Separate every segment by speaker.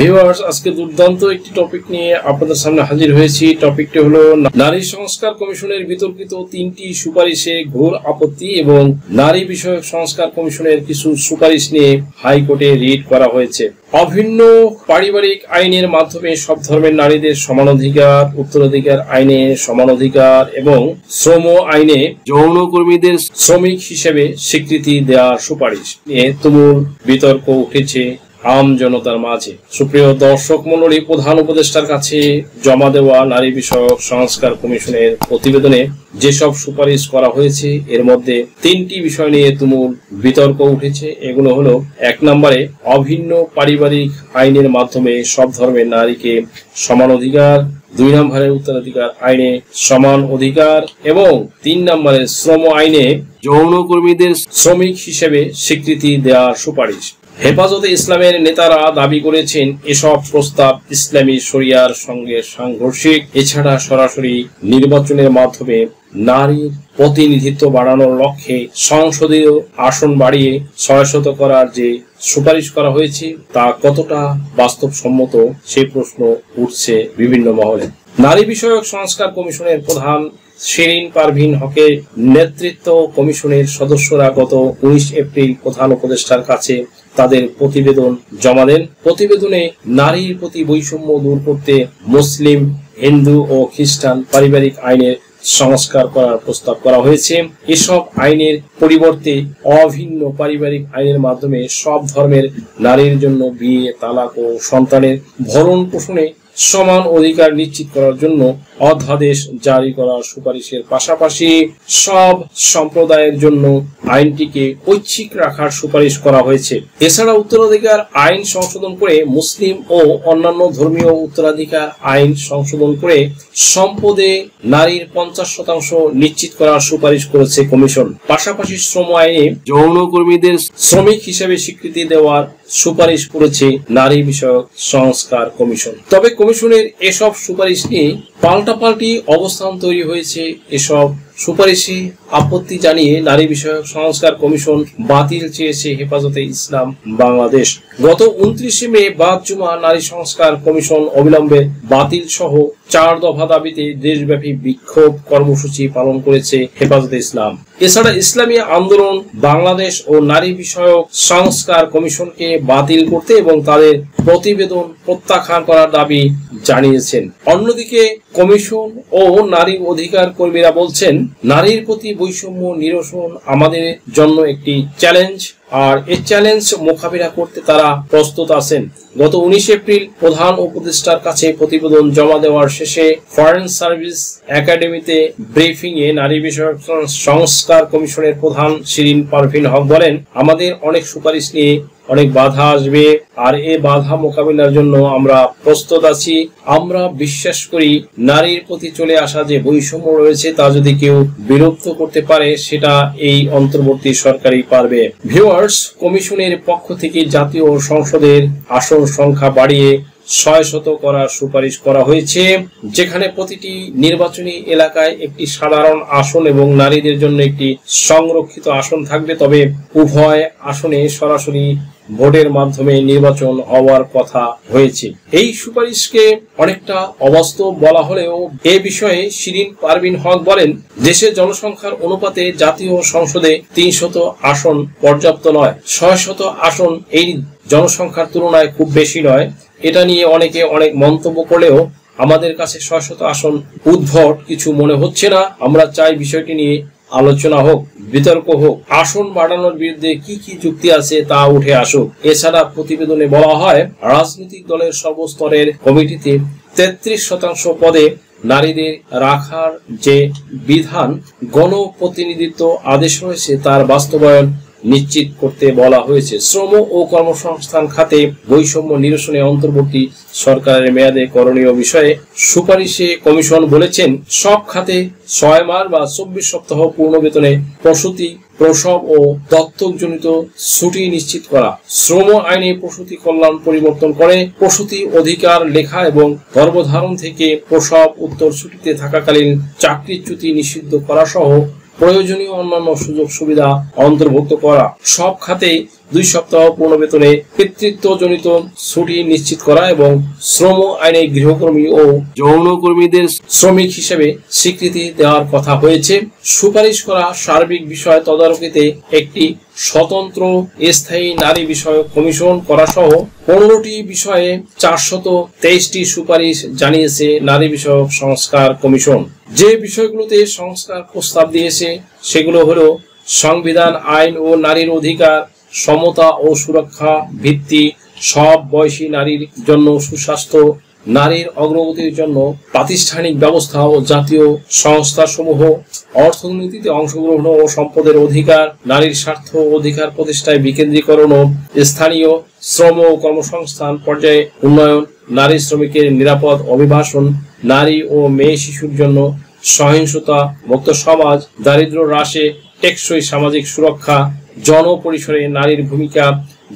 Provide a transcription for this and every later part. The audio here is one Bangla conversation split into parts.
Speaker 1: ভিউয়ার্স, আজকে দুর্দান্ত একটি টপিক নিয়ে আপনাদের সামনে হাজির হয়েছি। টপিকটি হলো নারী সংস্কার কমিশনের বিতর্কিত 3টি সুপারিশে ঘোর আপত্তি এবং নারী বিষয়ক সংস্কার কমিশনের কিছু সুপারিশ নিয়ে হাইকোর্টে রিট করা হয়েছে। অভিন্ন পারিবারিক আইনের মাধ্যমে সব ধর্মের নারীদের সমান অধিকার, উত্তরাধিকার আইনে সমান অধিকার এবং শ্রম আইনে যৌনকর্মীদের শ্রমিক হিসেবে স্বীকৃতি দেওয়ার সুপারিশ নিয়ে তুমুল বিতর্ক উঠেছে আম জনতার মাঝে। সুপ্রিয় দর্শক মণ্ডলী, প্রধান উপদেষ্টার কাছে জমা দেওয়া নারী বিষয়ক সংস্কার কমিশনের প্রতিবেদনে যেসব সুপারিশ করা হয়েছে এর মধ্যে 3টি বিষয় নিয়ে তুমুল বিতর্ক উঠেছে। এগুলো হলো, 1 নম্বরে অভিন্ন পারিবারিক আইনের মাধ্যমে সব ধর্মের নারীকে সমান অধিকার, 2 নম্বরে উত্তরাধিকার আইনে সমান অধিকার এবং 3 নম্বরে শ্রম আইনে যৌনকর্মীদের শ্রমিক হিসেবে স্বীকৃতি দেওয়ার সুপারিশ। হেফাজতে ইসলামের নেতারা দাবি করেছেন এসব প্রস্তাব ইসলামী শরিয়ার সঙ্গে সাংঘর্ষিক। এছাড়া সরাসরি নির্বাচনের মাধ্যমে নারীর প্রতিনিধিত্ব বাড়ানোর লক্ষ্যে সংসদীয় আসন বাড়িয়ে 600 করার যে সুপারিশ করা হয়েছে তা কতটা বাস্তবসম্মত সে প্রশ্ন উঠছে বিভিন্ন মহলে। নারী বিষয়ক সংস্কার কমিশনের প্রধান শিরিন পারভীন হকের নেতৃত্ব কমিশনের সদস্যরা গত 19 এপ্রিল প্রধান উপদেষ্টার কাছে তাদের প্রতিবেদন জমা দেন। প্রতিবেদনে নারীর প্রতি বৈষম্য দূর করতে মুসলিম, হিন্দু ও খ্রিস্টান পারিবারিক আইনের সংস্কার করার প্রস্তাব করা হয়েছে। এসব আইনের পরিবর্তে অভিন্ন পারিবারিক আইনের মাধ্যমে সব ধর্মের নারীর জন্য বিয়ে, তালাক ও সন্তানের ভরণ পোষণে সমান অধিকার নিশ্চিত করার জন্য অধ্যাদেশ জারি করার সুপারিশের পাশাপাশি সব সম্প্রদায়ের জন্য আইনটিকে ঐচ্ছিক রাখার সুপারিশ করা হয়েছে। এছাড়া উত্তরাধিকার আইন সংশোধন করে মুসলিম ও অন্যান্য ধর্মীয় উত্তরাধিকার আইন সংশোধন করে সম্পদে নারীর 50% নিশ্চিত করার সুপারিশ করেছে কমিশন। পাশাপাশি শ্রম আইনে যৌনকর্মীদের শ্রমিক হিসেবে স্বীকৃতি দেওয়ার সুপারিশ করেছে নারী বিষয়ক সংস্কার কমিশন। তবে কমিশনের এসব সুপারিশ নিয়ে পাল্টাপাল্টি অবস্থান তৈরি হয়েছে। এসব সুপারিশে আপত্তি জানিয়ে নারী বিষয়ক সংস্কার কমিশন বাতিল চেয়েছে হেফাজতে ইসলাম বাংলাদেশ। গত 29 মে বাদ জুমা নারী সংস্কার কমিশন অবিলম্বে বাতিল সহ 4 দফা দাবিতে দেশব্যাপী বিক্ষোভ কর্মসূচি পালন করেছে হেফাজতে ইসলাম। এছাড়া ইসলামী আন্দোলন বাংলাদেশ ও নারী বিষয়ক সংস্কার কমিশনকে বাতিল করতে এবং তাদের প্রতিবেদন প্রত্যাখ্যান করার দাবি জানিয়েছেন। অন্যদিকে কমিশন ও নারী অধিকার কর্মীরা বলছেন, নারীর প্রতি বৈষম্য নিরসন আমাদের জন্য একটি চ্যালেঞ্জ, আর এই চ্যালেঞ্জ মোকাবিলা করতে তারা প্রস্তুত আছেন। গত 19 এপ্রিল প্রধান উপদেষ্টার কাছে প্রতিবেদন জমা দেওয়ার শেষে ফরেন সার্ভিস একাডেমিতে ব্রিফিং এ নারী বিষয়ক সংস্কার কমিশনের প্রধান শিরিন পারভীন হক বলেন, আমাদের অনেক সুপারিশ নিয়ে অনেক বাধা আসবে, আর এই বাধা মোকাবিলার জন্য আমরা প্রস্তুত আছি। আমরা বিশ্বাস করি নারীর প্রতি চলে আসা যে বৈষম্য রয়েছে তা যদি কেউ বিলুপ্ত করতে পারে সেটা এই অন্তর্বর্তী সরকারই পারবে। ভিউয়ার্স, কমিশনের পক্ষ থেকে জাতীয় সংসদের আসন সংখ্যা বাড়িয়ে 600 করার সুপারিশ করা হয়েছে, যেখানে প্রতিটি নির্বাচনী এলাকায় একটি সাধারণ আসন এবং নারীদের জন্য একটি সংরক্ষিত আসন থাকবে। তবে উভয় আসনে সরাসরি ভোটের মাধ্যমে নির্বাচন হওয়ার কথা হয়েছে। এই সুপারিশকে অনেকটা অবাস্তব বলা হলেও এ বিষয়ে শিরিন পারভীন হক বলেন, দেশের জনসংখ্যার অনুপাতে জাতীয় সংসদে 300 আসন পর্যাপ্ত নয়। 600 আসন এই জনসংখ্যার তুলনায় খুব বেশি নয়। এটা নিয়ে অনেকে অনেক মন্তব্য করলেও আমাদের কাছে 600 আসন উদ্ভট কিছু মনে হচ্ছে না। আমরা চাই বিষয়টি নিয়ে আলোচনা হোক, বিতর্ক হোক, আসন বাড়ানোর বিরুদ্ধে কি কি যুক্তি আছে তা উঠে আসুক। এছাড়া প্রতিবেদনে বলা হয়, রাজনৈতিক দলের সর্বস্তরের কমিটিতে 33% পদে নারীদের রাখার যে বিধান গণপ্রতিনিধিত্ব আদেশ রয়েছে তার বাস্তবায়ন নিশ্চিত করতে বলা হয়েছে। শ্রম ও কর্মসংস্থান খাতে বৈষম্য নিরসনে অন্তর্বর্তী সরকারের মেয়াদে করণীয় বিষয়ে সুপারিশে কমিশন বলেছেন, সব খাতে 6 মাস বা 24 সপ্তাহ পূর্ণ বেতনে প্রসূতি প্রসব ও দত্তকজনিত ছুটি নিশ্চিত করা। শ্রম আইনে প্রসূতি কল্যাণ পরিবর্তন করে প্রসূতি অধিকার লেখা এবং গর্ভধারণ থেকে প্রসব উত্তর ছুটিতে থাকাকালীন চাকরিচ্যুতি নিষিদ্ধ করা সহ প্রয়োজনীয় অন্যান্য সুযোগ সুবিধা অন্তর্ভুক্ত করা। সব খাতে 2 সপ্তাহ পূর্ণ বেতনে পিতৃত্বজনিত ছুটি নিশ্চিত করা এবং শ্রম আইনে গৃহকর্মী ও যৌনকর্মীদের শ্রমিক হিসেবে স্বীকৃতি দেওয়ার কথা হয়েছে। সুপারিশ করা সার্বিক বিষয় তদারকিতে একটি স্বতন্ত্র স্থায়ী নারী বিষয়ক কমিশন করা সহ 15টি বিষয়ে 423টি সুপারিশ জানিয়েছে নারী বিষয়ক সংস্কার কমিশন। যে বিষয়গুলোতে সংস্কার প্রস্তাব দিয়েছে সেগুলো হলো সংবিধান, আইন ও নারীর অধিকার, সমতা ও সুরক্ষা ভিত্তি, সব বয়সী নারীর জন্য সুস্বাস্থ্য, নারীর অগ্রগতির জন্য প্রাতিষ্ঠানিক ব্যবস্থা ও জাতীয় সংস্থাসমূহ, অর্থনীতিতে অংশগ্রহণ ও সম্পদের অধিকার, নারীর স্বার্থ ও অধিকার প্রতিষ্ঠায় বিকেন্দ্রীকরণ ও স্থানীয় শ্রম ও কর্মসংস্থান পর্যায়ে উন্নয়ন, নারী শ্রমিকের নিরাপদ অভিবাসন, নারী ও মেয়ে শিশুর জন্য সহিংসতা মুক্ত সমাজ, দারিদ্র্য হ্রাসে টেকসই সামাজিক সুরক্ষা, জনপরিসরে নারীর ভূমিকা,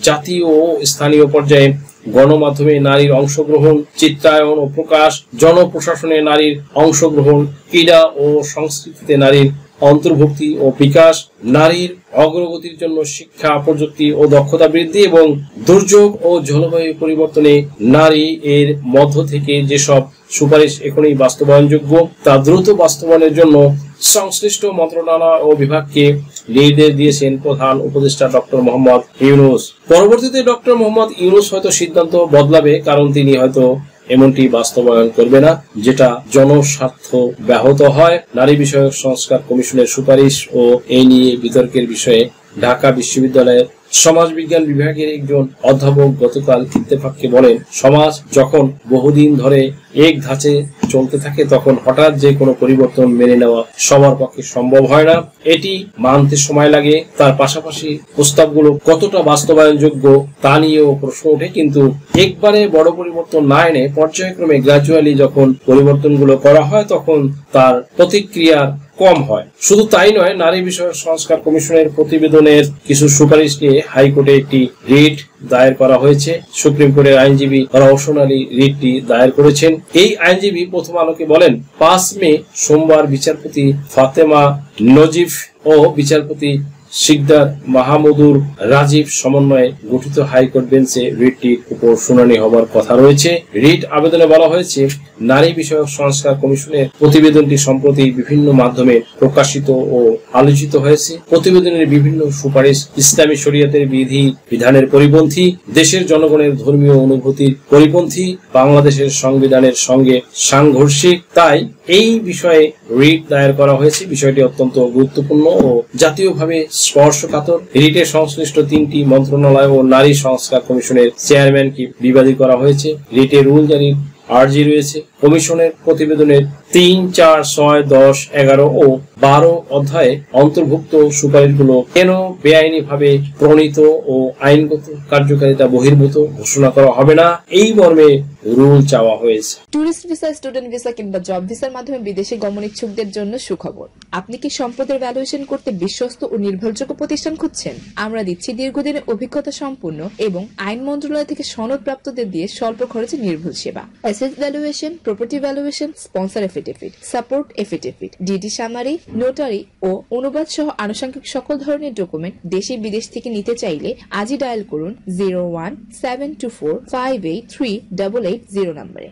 Speaker 1: জাতীয় ও স্থানীয় পর্যায়ে গণমাধ্যমে নারীর অংশগ্রহণ, চিত্রায়ন ও প্রকাশ, জনপ্রশাসনে নারীর অংশগ্রহণ, ক্রীড়া ও সংস্কৃতিতে নারীর অন্তর্ভুক্তি ও বিকাশ, নারীর অগ্রগতির জন্য শিক্ষা, প্রযুক্তি ও দক্ষতা বৃদ্ধি এবং দুর্যোগ ও জলবায়ু পরিবর্তনে নারী এর মধ্য থেকে যেসব সুপারিশ এখনই বাস্তবায়নযোগ্য তা দ্রুত বাস্তবায়নের জন্য সংশ্লিষ্ট মন্ত্রণালয় ও বিভাগকে নির্দেশ দিয়েছেন প্রধান উপদেষ্টা ডক্টর মোহাম্মদ ইউনূস। পরবর্তীতে ডক্টর মোহাম্মদ ইউনূস হয়তো সিদ্ধান্ত বদলাবে, কারণ তিনি হয়তো এমনটি বাস্তবায়ন করবে না যেটা জনস্বার্থ ব্যাহত হয়। নারী বিষয়ক সংস্কার কমিশনের সুপারিশ ও এই নিয়ে বিতর্কের বিষয়ে ঢাকা বিশ্ববিদ্যালয়ের সমাজ বিজ্ঞান বিভাগের একজন অধ্যাপক গতকাল ইত্তেফাককে বলেন, সমাজ যখন বহুদিন ধরে এক ধাঁচে চলতে থাকে তখন হঠাৎ যে কোনো পরিবর্তন মেনে নেওয়া সবার পক্ষে সম্ভব হয় না। এটি মানতে সময় লাগে। তার পাশাপাশি প্রস্তাবগুলো কতটা বাস্তবায়নযোগ্য তা নিয়েও প্রশ্ন ওঠে। কিন্তু একবারে বড় পরিবর্তন না এনে পর্যায়ক্রমে গ্র্যাজুয়ালি যখন পরিবর্তনগুলো করা হয় তখন তার প্রতিক্রিয়ার কম হয়। শুধু তাই নয়, নারী বিষয়ক সংস্কার কমিশনের প্রতিবেদনের কিছু সুপারিশ নিয়ে হাইকোর্টে একটি রিট দায়ের করা হয়েছে। সুপ্রিম কোর্টের আইনজীবী রওশন আলী রিটটি দায়ের করেছেন। এই আইনজীবী প্রথম আলোকে বলেন, 5 মে সোমবার বিচারপতি ফাতেমা নজিফ ও বিচারপতি শিকদার মাহমুদুর রাজীব সমন্বয়ে গঠিত হাইকোর্ট বেঞ্চে রিটটির উপর শুনানি হবার কথা রয়েছে। রিট আবেদনে বলা হয়েছে, নারী বিষয়ক সংস্কার কমিশনের প্রতিবেদনটি সম্প্রতি বিভিন্ন মাধ্যমে প্রকাশিত ও আলোচিত হয়েছে। প্রতিবেদনের বিভিন্ন সুপারিশ ইসলামী শরিয়তের বিধানের পরিপন্থী, দেশের জনগণের ধর্মীয় অনুভূতির পরিপন্থী, বাংলাদেশের সংবিধানের সঙ্গে সাংঘর্ষিক। তাই এই বিষয়ে রিট দায়ের করা হয়েছে। বিষয়টি অত্যন্ত গুরুত্বপূর্ণ ও জাতীয়ভাবে স্পর্শকাতর। রিটে সংশ্লিষ্ট 3টি মন্ত্রণালয় ও নারী সংস্কার কমিশনের চেয়ারম্যানকে বিবাদী করা হয়েছে। রিটে রুল জারির আর্জি রয়েছে। কমিশনের প্রতিবেদনের 3, 4, 6, 10, 11 ও 12 অধ্যায়ে অন্তর্ভুক্ত সুপারিশগুলো কেন বেআইনিভাবে প্রণীত ও আইনগত কার্যকারিতা বহির্ভূত ঘোষণা করা হবে না, এই মর্মে রুল চাওয়া হয়েছে।
Speaker 2: টুরিস্ট ভিসা, স্টুডেন্ট ভিসা কিংবা জব ভিসার মাধ্যমে বিদেশে গমন ইচ্ছুকদের জন্য সুখবর। আপনি কি সম্পদের ভ্যালুয়েশন করতে বিশ্বস্ত ও নির্ভরযোগ্য প্রতিষ্ঠান খুঁজছেন? আমরা দিচ্ছি দীর্ঘদিনের অভিজ্ঞতা সম্পন্ন এবং আইন মন্ত্রণালয় থেকে সনদপ্রাপ্তদের দিয়ে স্বল্প খরচে নির্ভুল সেবা। Asset valuation, property valuation, sponsor affidavit, support affidavit, DD summary, notary ও অনুবাদ সহ আনুষঙ্গিক সকল ধরনের ডকুমেন্ট দেশে বিদেশ থেকে নিতে চাইলে আজই ডায়াল করুন 0172458388 নম্বরে।